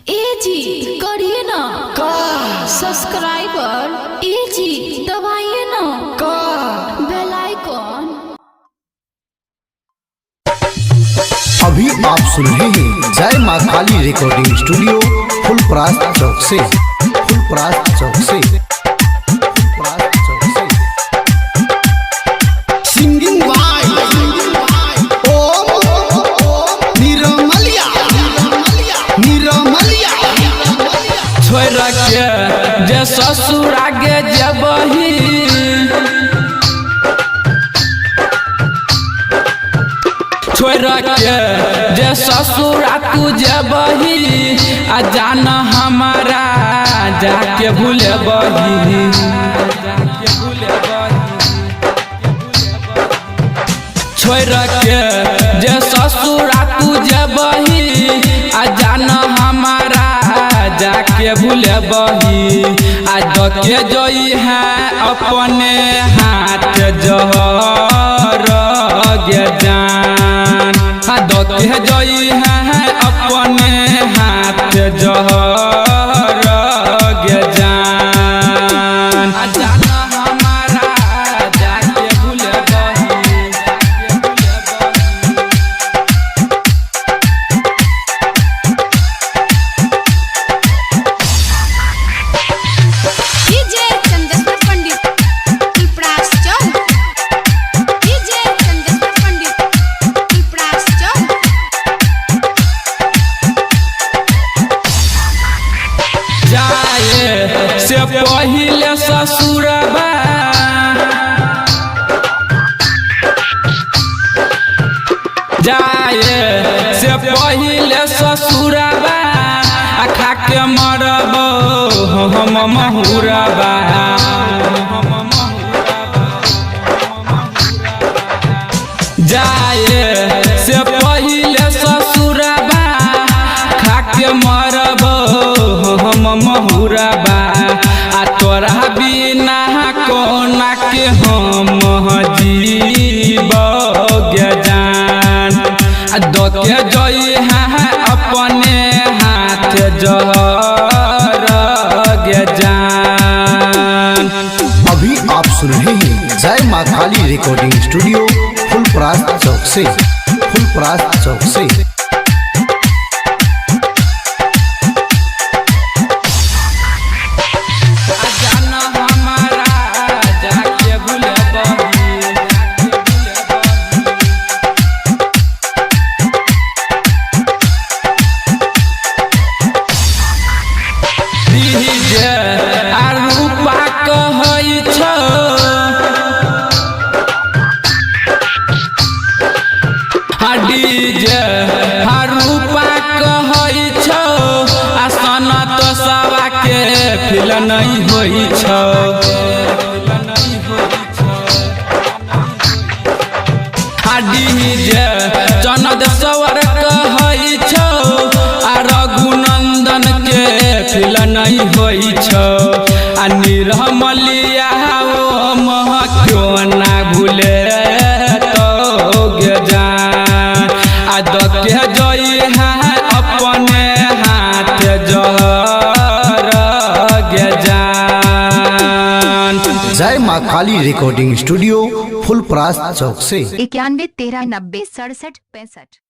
ए जी करिए ना का सब्सक्राइबर। ए जी दबाइए ना का बेल आइकॉन। अभी आप सुन रहे हैं जय माँ काली रिकॉर्डिंग स्टूडियो फुलपरास चौक से। सिंगिंग बाय ओम निरमलिया छोड़ के जे ससुर आगे जबही छोड़ के जे ससुर तू जबही आ जान हमारा जाके भूले बही छोड़ के जे ससुर तू जबही आ जान हमारा जाके भूले बही आज के जोई है अपने हाथ जहर गे जान आज के जोई है अपने हाथ जहर गे जान आ जान हमारा जाके भूले बही डीजे चंदेश्वर पंडित फुलपरास चौक। डीजे चंदेश्वर पंडित फुलपरास चौक। जाए से पहिले ससुरबा जाए से पहिले ससुरबा खा के मरब हम महुरबा जाए से पहिले ससुरबा खा के मरब हम महुरबा आ तोरा बिना कोना के हम जीव गे जान आ दो के जोई है अपने हाथ जहर गे जान। अभी आप सुन रहे हैं जय माँ काली रिकॉर्डिंग स्टूडियो फुलपरास चौक से। जान हमारा जाके भूले बही डीजे आ रूपा कहै छ डीजे आ रूपा कहै छ आ सनत सवा के फिल नहीं होइ छ डीजे चनद सवर कहै छ आ रघुनंदन के फिल नहीं होइ छ आ निरमलिया ओ मह क्यों ना भूले तो गे जान आ के जोई है अपने हाथ जहर गे जान। जय माँ काली रिकॉर्डिंग स्टूडियो फुलपरास चौक से। 91 13 90 67 65।